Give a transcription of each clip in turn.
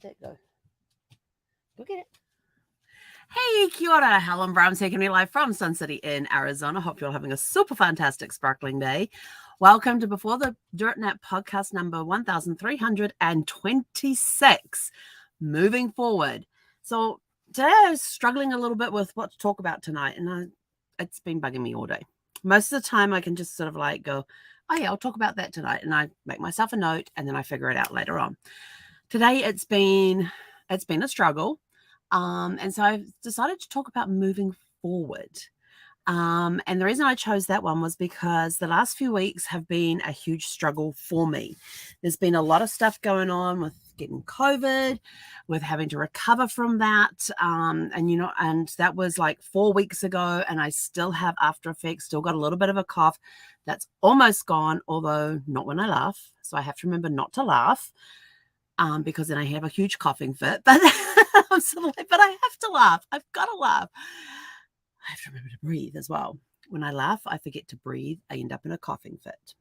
Where'd that go? Go get it. Hey, kia ora. Helen Brown taking me live from Sun City in Arizona. Hope you're having a super fantastic, sparkling day. Welcome to Before the Dirt Nap podcast number 1326. Moving forward. So today I was struggling a little bit with what to talk about tonight, and it's been bugging me all day. Most of the time I can just sort of like go, oh yeah, I'll talk about that tonight, and I make myself a note and then I figure it out later on. Today it's been a struggle. And so I've decided to talk about moving forward. And the reason I chose that one was because the last few weeks have been a huge struggle for me. There's been a lot of stuff going on with getting COVID, with having to recover from that. And that was like 4 weeks ago, and I still have after effects, still got a little bit of a cough that's almost gone, although not when I laugh. So I have to remember not to laugh. Because then I have a huge coughing fit, but I'm sort of like, but I have to laugh. I've got to laugh. I have to remember to breathe as well. When I laugh, I forget to breathe. I end up in a coughing fit.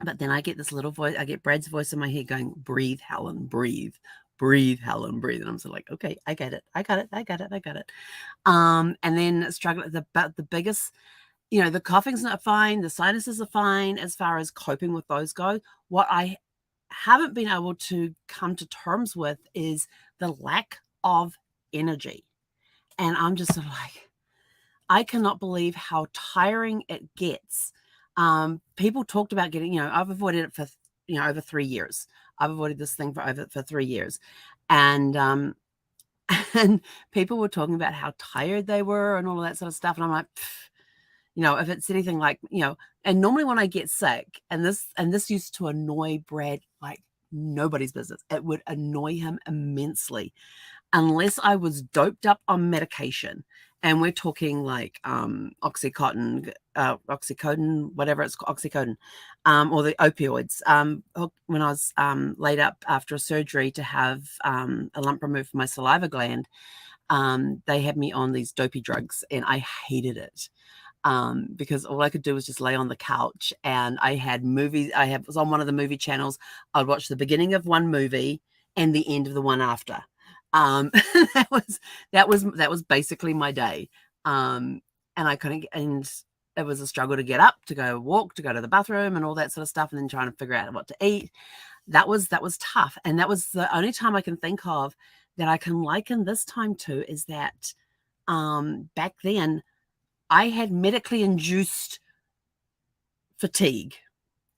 But then I get this little voice, I get Brad's voice in my head going, breathe, Helen, breathe. Breathe, Helen, breathe. And I'm sort of like, okay, I get it. And then struggle about the biggest, the coughing's not fine. The sinuses are fine as far as coping with those go. What I haven't been able to come to terms with is the lack of energy. And I'm just sort of like, I cannot believe how tiring it gets. People talked about getting, I've avoided it for, over 3 years. I've avoided this thing for 3 years. And people were talking about how tired they were and all of that sort of stuff. And I'm like, if it's anything like, and normally when I get sick, and this used to annoy Brad like nobody's business. It would annoy him immensely unless I was doped up on medication. And we're talking like Oxycontin, whatever it's called, Oxycontin, or the opioids. When I was laid up after a surgery to have a lump removed from my saliva gland, they had me on these dopey drugs, and I hated it. Because all I could do was just lay on the couch, and I had movies. Was on one of the movie channels. I'd watch the beginning of one movie and the end of the one after. That was basically my day. And I couldn't, and it was a struggle to get up, to go walk, to go to the bathroom and all that sort of stuff. And then trying to figure out what to eat. That was tough. And that was the only time I can think of that I can liken this time to, is that, back then, I had medically induced fatigue,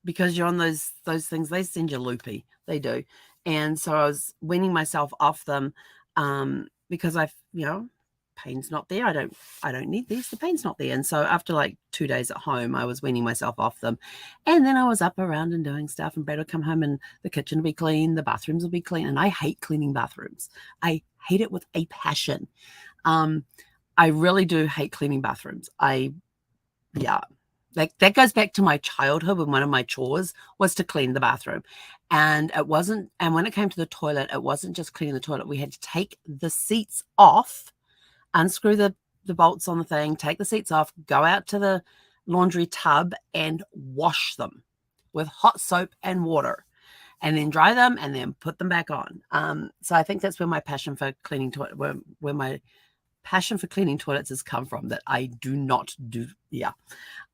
because you're on those things. They send you loopy. They do. And so I was weaning myself off them, because pain's not there. I don't need these. The pain's not there. And so after like 2 days at home, I was weaning myself off them. And then I was up around and doing stuff, and Brad would come home and the kitchen will be clean. The bathrooms will be clean. And I hate cleaning bathrooms. I hate it with a passion. I really do hate cleaning bathrooms. That goes back to my childhood, when one of my chores was to clean the bathroom. And when it came to the toilet, it wasn't just cleaning the toilet. We had to take the seats off, unscrew the bolts on the thing, take the seats off, go out to the laundry tub and wash them with hot soap and water, and then dry them and then put them back on. So I think that's where my passion for cleaning toilets has come from, that I do not do. Yeah.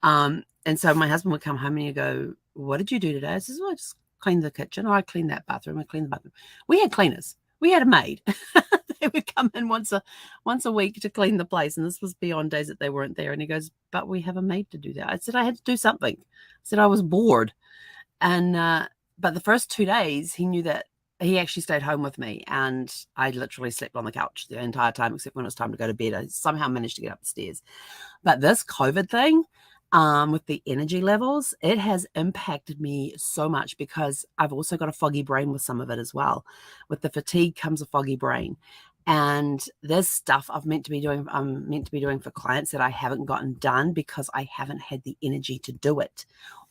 And so my husband would come home and he'd go, what did you do today? I says, well, I just cleaned the kitchen, or I cleaned that bathroom. I cleaned the bathroom. We had cleaners. We had a maid. They would come in once a week to clean the place. And this was beyond days that they weren't there. And he goes, but we have a maid to do that. I said, I had to do something. I said, I was bored. And, but the first 2 days he knew that he actually stayed home with me, and I literally slept on the couch the entire time, except when it was time to go to bed. I somehow managed to get up the stairs. But this COVID thing, with the energy levels, it has impacted me so much, because I've also got a foggy brain with some of it as well. With the fatigue comes a foggy brain. And this stuff I'm meant to be doing for clients that I haven't gotten done because I haven't had the energy to do it.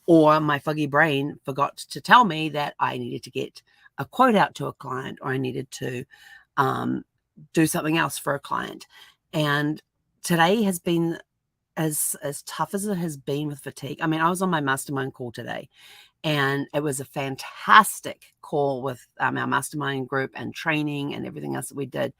Or my foggy brain forgot to tell me that I needed to get a quote out to a client, or I needed to do something else for a client. And today has been as tough as it has been with fatigue. I mean, I was on my mastermind call today, And it was a fantastic call with our mastermind group and training and everything else that we did.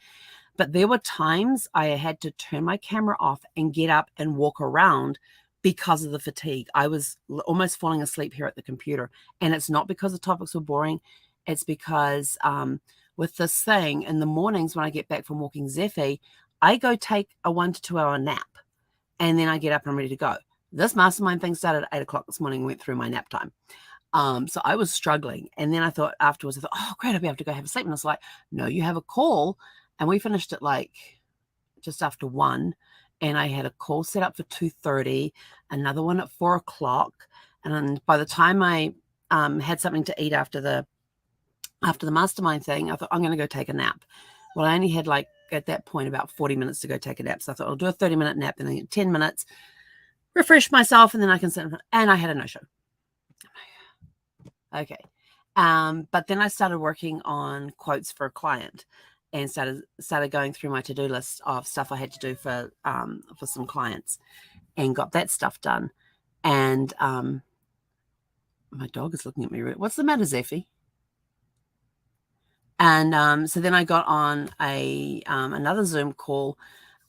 But there were times I had to turn my camera off and get up and walk around because of the fatigue. I was almost falling asleep here at the computer. And it's not because the topics were boring. It's because with this thing, in the mornings when I get back from walking Zephy, I go take a 1 to 2 hour nap. And then I get up and I'm ready to go. This mastermind thing started at 8 o'clock this morning and went through my nap time. So I was struggling. And then I thought afterwards, I thought, oh, great, I'll be able to go have a sleep. And it's like, no, you have a call. And we finished at like just after 1. And I had a call set up for 2:30, another one at 4 o'clock. And by the time I had something to eat after the mastermind thing, I thought, I'm going to go take a nap. Well, I only had like at that point about 40 minutes to go take a nap. So I thought I'll do a 30-minute nap, then I get 10 minutes, refresh myself, and then I can sit. And I had a no-show. Okay. But then I started working on quotes for a client and started going through my to-do list of stuff I had to do for some clients and got that stuff done. And my dog is looking at me. What's the matter, Zephy? And so then I got on another Zoom call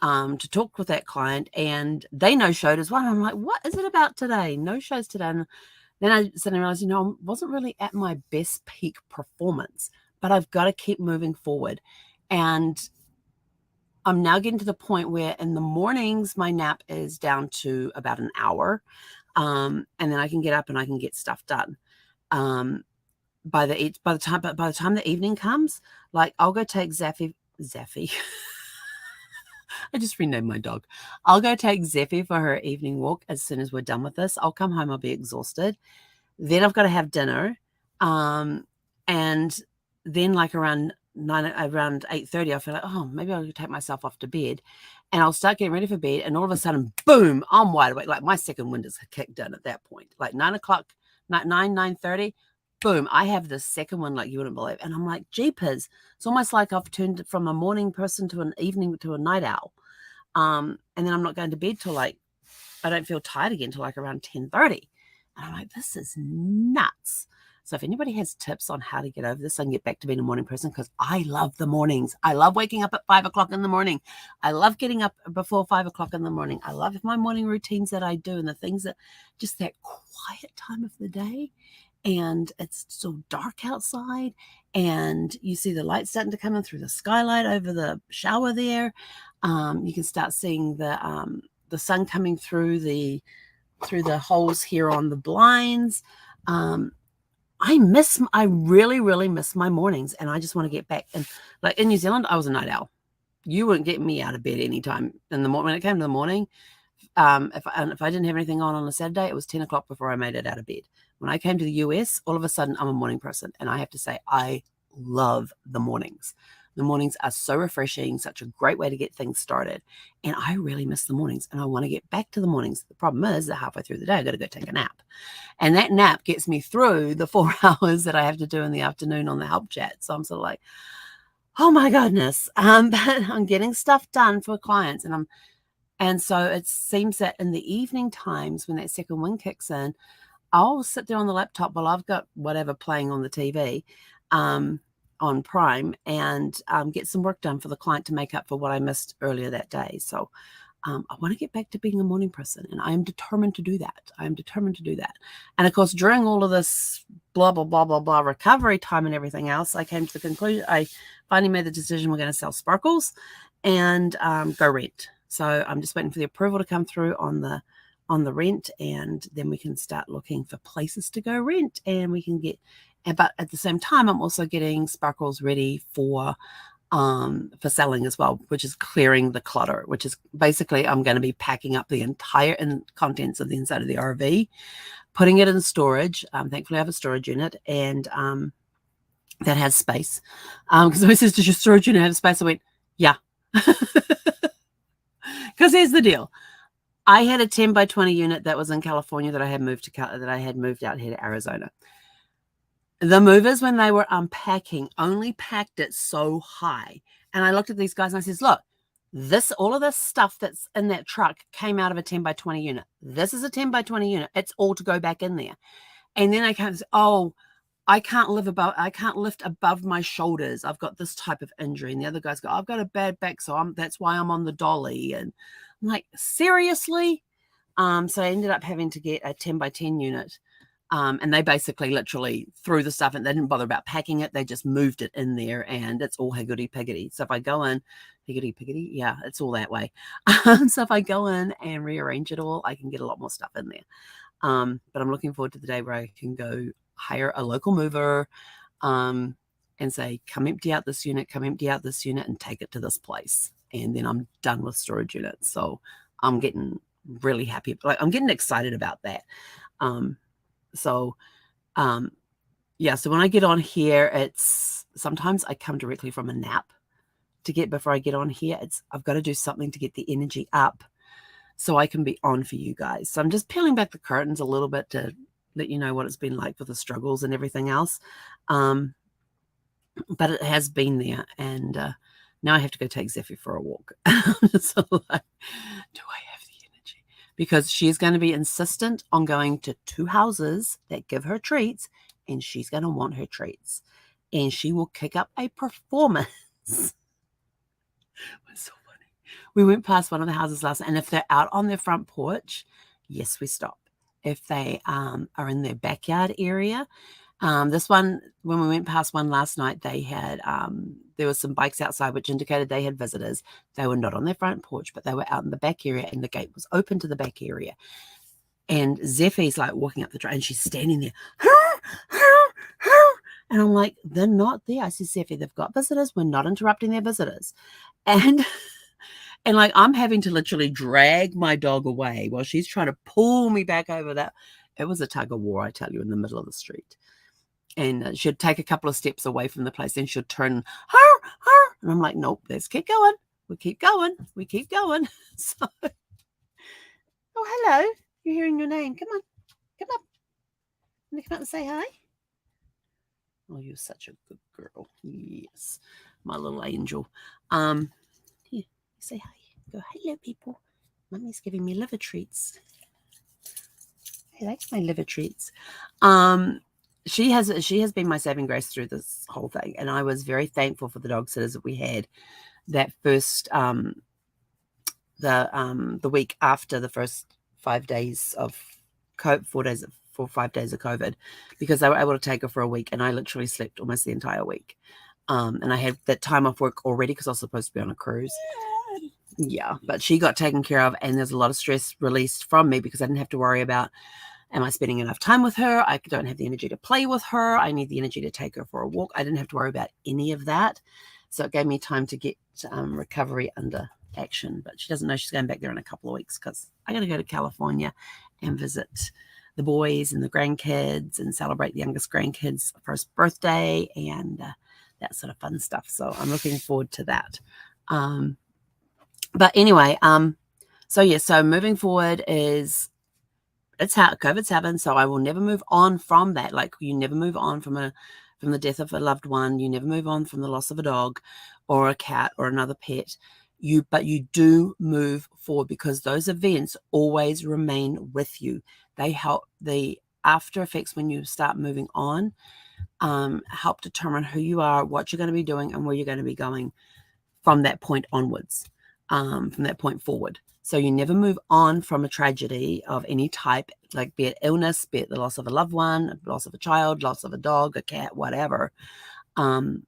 to talk with that client, and they no-showed as well. And I'm like, what is it about today? No shows today. And then I suddenly realized, I wasn't really at my best peak performance, but I've got to keep moving forward. And I'm now getting to the point where in the mornings, my nap is down to about an hour. And then I can get up and I can get stuff done. By the time the evening comes, like I'll go take Zephy. I just renamed my dog. I'll go take Zephy for her evening walk as soon as we're done with this. I'll come home, I'll be exhausted. Then I've got to have dinner. And then like around 8:30, I feel like, oh, maybe I'll take myself off to bed. And I'll start getting ready for bed. And all of a sudden, boom, I'm wide awake. Like my second wind is kicked in at that point. Like 9:30, boom, I have the second one like you wouldn't believe. And I'm like, jeepers. It's almost like I've turned from a morning person to an evening to a night owl. And then I'm not going to bed till like, I don't feel tired again till like around 10:30. And I'm like, this is nuts. So if anybody has tips on how to get over this, I can get back to being a morning person, because I love the mornings. I love waking up at 5 o'clock in the morning. I love getting up before 5 o'clock in the morning. I love my morning routines that I do and the things that, just that quiet time of the day. And it's so dark outside, and you see the light starting to come in through the skylight over the shower there. You can start seeing the sun coming through the holes here on the blinds. I really, really miss my mornings, and I just want to get back. And like in New Zealand, I was a night owl. You wouldn't get me out of bed anytime in the morning. When it came to the morning, if I didn't have anything on a Saturday, it was 10 o'clock before I made it out of bed. When I came to the US, all of a sudden I'm a morning person, and I have to say I love the mornings. The mornings are so refreshing, such a great way to get things started, and I really miss the mornings, and I want to get back to the mornings. The problem is that halfway through the day I got to go take a nap, and that nap gets me through the 4 hours that I have to do in the afternoon on the help chat. So I'm sort of like, oh my goodness, but I'm getting stuff done for clients, and so it seems that in the evening times when that second wind kicks in, I'll sit there on the laptop while I've got whatever playing on the TV on Prime, and get some work done for the client to make up for what I missed earlier that day. So I want to get back to being a morning person, and I am determined to do that. And of course, during all of this blah, blah, blah, blah, blah recovery time and everything else, I came to the conclusion, I finally made the decision we're going to sell sparkles and go rent. So I'm just waiting for the approval to come through on the rent, and then we can start looking for places to go rent, and we can get, but at the same time, I'm also getting sparkles ready for selling as well, which is clearing the clutter, which is basically I'm going to be packing up the entire contents of the inside of the RV, putting it in storage. Thankfully, I have a storage unit, and that has space. Because my sister, does your storage unit have space? I went, yeah. Because here's the deal. I had a 10 by 20 unit that was in California that I had moved out here to Arizona. The movers, when they were unpacking, only packed it so high. And I looked at these guys and I says, look, all of this stuff that's in that truck came out of a 10 by 20 unit. This is a 10 by 20 unit. It's all to go back in there. And then I can't say, oh, I can't lift above my shoulders. I've got this type of injury. And the other guys go, I've got a bad back, so that's why I'm on the dolly. And I'm like, seriously? So I ended up having to get a 10 by 10 unit. And they basically literally threw the stuff and they didn't bother about packing it. They just moved it in there and it's all higgledy-piggledy. So if I go in, higgledy-piggledy, yeah, it's all that way. So if I go in and rearrange it all, I can get a lot more stuff in there. But I'm looking forward to the day where I can go hire a local mover and say, come empty out this unit, and take it to this place. And then I'm done with storage units. So I'm getting really happy. Like I'm getting excited about that. So when I get on here, it's sometimes I come directly from a nap before I get on here. I've got to do something to get the energy up so I can be on for you guys. So I'm just peeling back the curtains a little bit to let you know what it's been like with the struggles and everything else. But it has been there. And now I have to go take Zephyr for a walk. So like, do I have the energy? Because she's going to be insistent on going to 2 houses that give her treats, and she's going to want her treats. And she will kick up a performance. It's so funny. We went past one of the houses last night, and if they're out on their front porch, yes, we stop. If they are in their backyard area, this one, when we went past one last night, they had, there were some bikes outside, which indicated they had visitors. They were not on their front porch, but they were out in the back area, and the gate was open to the back area. And Zephyr's like walking up the drive, and she's standing there. And I'm like, they're not there. I said, Zephyr, they've got visitors. We're not interrupting their visitors. And like, I'm having to literally drag my dog away while she's trying to pull me back over that. It was a tug of war, I tell you, in the middle of the street. And she'd take a couple of steps away from the place, and she'd turn, and I'm like, nope, let's keep going. We keep going. So, oh, hello. You're hearing your name. Come on. Come up. Want to come up and say hi? Oh, you're such a good girl. Yes. My little angel. Here, say hi. Go, hello, people. Mummy's giving me liver treats. I like my liver treats. She has been my saving grace through this whole thing, and I was very thankful for the dog sitters that we had that first the week after the first 5 days of 5 days of COVID, because they were able to take her for a week, and I literally slept almost the entire week. And I had that time off work already because I was supposed to be on a cruise. Yeah, but she got taken care of, and there's a lot of stress released from me because I didn't have to worry about, am I spending enough time with her? I don't have the energy to play with her. I need the energy to take her for a walk. I didn't have to worry about any of that. So it gave me time to get recovery under action. But she doesn't know she's going back there in a couple of weeks because I got to go to California and visit the boys and the grandkids and celebrate the youngest grandkid's first birthday and that sort of fun stuff. So I'm looking forward to that. But anyway, so moving forward is, it's how COVID's happened, so I will never move on from that. Like, you never move on from the death of a loved one. You never move on from the loss of a dog or a cat or another pet. But you do move forward because those events always remain with you. They help, the after effects when you start moving on, help determine who you are, what you're going to be doing, and where you're going to be going from that point onwards, from that point forward. So you never move on from a tragedy of any type, like be it illness, be it the loss of a loved one, loss of a child, loss of a dog, a cat, whatever, being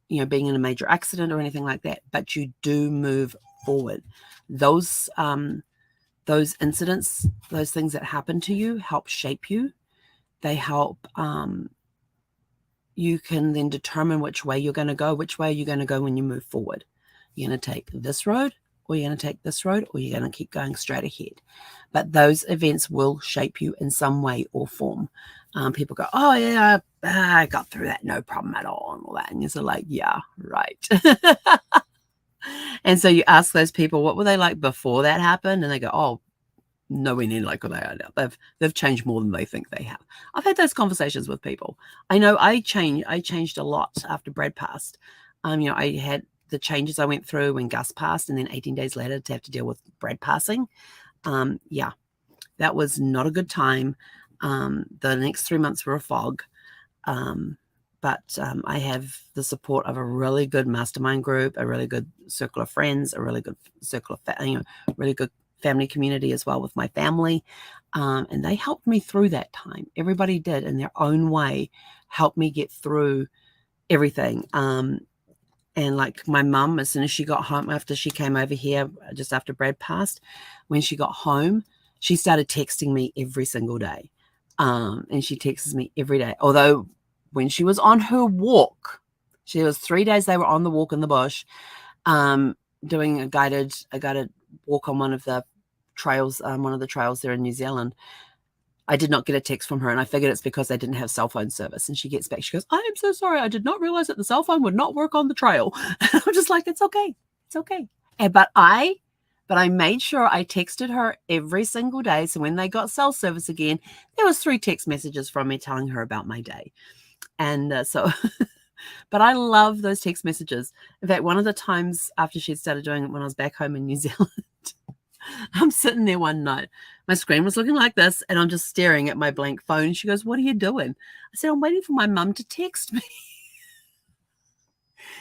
in a major accident or anything like that. But you do move forward. Those incidents, those things that happen to you help shape you. They help, you can then determine which way you're going to go. Which way are you going to go when you move forward? You're going to take this road, or you're going to take this road, or you're going to keep going straight ahead. But those events will shape you in some way or form. People go, oh, yeah, I got through that, no problem at all, and all that. And you're sort of like, yeah, right. And so you ask those people, what were they like before that happened? And they go, oh, nowhere near like what they are now. They've changed more than they think they have. I've had those conversations with people. I know I changed a lot after Brad passed. I had the changes I went through when Gus passed, and then 18 days later to have to deal with Brad passing. That was not a good time. The next 3 months were a fog. But I have the support of a really good mastermind group, a really good circle of friends, a really good circle of, really good family community as well with my family. And they helped me through that time. Everybody did in their own way, help me get through everything. And like my mum, as soon as she got home, after she came over here, just after Brad passed, when she got home, she started texting me every single day. And she texts me every day. Although when she was on her walk, she was 3 days they were on the walk in the bush, doing a guided walk on one of the trails there in New Zealand. I did not get a text from her, and I figured it's because they didn't have cell phone service. And she gets back, she goes, I am so sorry, I did not realize that the cell phone would not work on the trail. And I'm just like, it's okay, it's okay. But I made sure I texted her every single day. So when they got cell service again, there was 3 text messages from me telling her about my day. And but I love those text messages. In fact, one of the times after she'd started doing it when I was back home in New Zealand, I'm sitting there one night. My screen was looking like this, and I'm just staring at my blank phone. She goes, what are you doing? I said, I'm waiting for my mum to text me.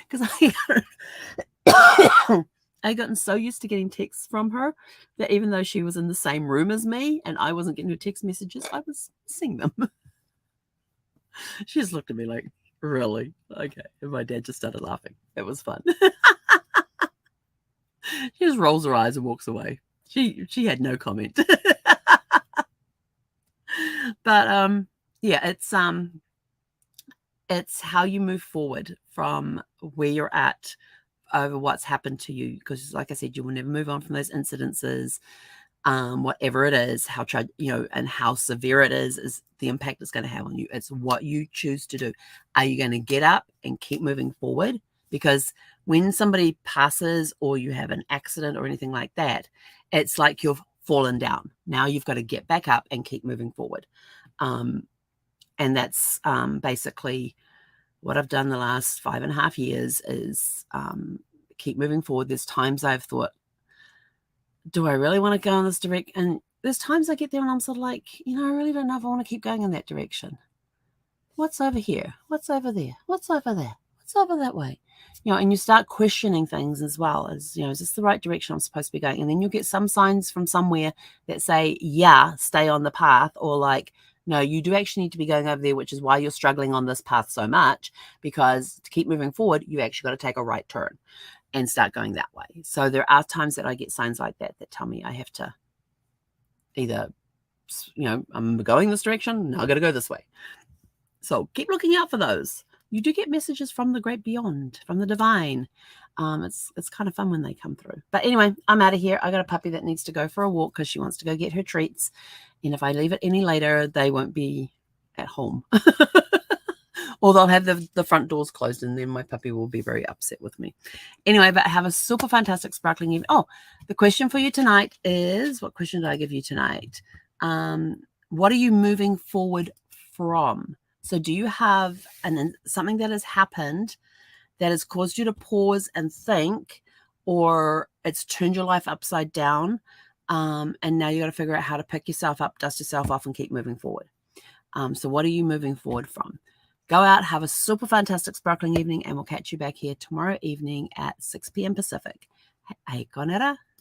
Because I gotten so used to getting texts from her that even though she was in the same room as me and I wasn't getting her text messages, I was seeing them. She just looked at me like, really? Okay. And my dad just started laughing. It was fun. She just rolls her eyes and walks away. She had no comment. But yeah, it's how you move forward from where you're at over what's happened to you, because like I said, you will never move on from those incidences. Whatever it is, and how severe it is the impact it's going to have on you. It's what you choose to do. Are you going to get up and keep moving forward? Because when somebody passes or you have an accident or anything like that, it's like you've fallen down. Now you've got to get back up and keep moving forward. And that's basically what I've done the last 5.5 years is keep moving forward. There's times I've thought, do I really want to go in this direction? And there's times I get there and I'm sort of like, I really don't know if I want to keep going in that direction. What's over here? What's over there? What's over there? What's over that way? And you start questioning things as well as, is this the right direction I'm supposed to be going? And then you'll get some signs from somewhere that say, yeah, stay on the path, or like, no, you do actually need to be going over there, which is why you're struggling on this path so much, because to keep moving forward, you actually got to take a right turn and start going that way. So there are times that I get signs like that tell me I have to either, I'm going this direction, now I got to go this way. So keep looking out for those. You do get messages from the great beyond, from the divine. It's kind of fun when they come through. But anyway, I'm out of here. I got a puppy that needs to go for a walk because she wants to go get her treats. And if I leave it any later, they won't be at home. Or they'll have the front doors closed, and then my puppy will be very upset with me. Anyway, but have a super fantastic sparkling evening. Oh, the question for you tonight is, what question did I give you tonight? What are you moving forward from? So do you have something that has happened that has caused you to pause and think, or it's turned your life upside down, and now you got to figure out how to pick yourself up, dust yourself off, and keep moving forward? So what are you moving forward from? Go out, have a super fantastic sparkling evening, and we'll catch you back here tomorrow evening at 6 p.m. Pacific. Hei konera.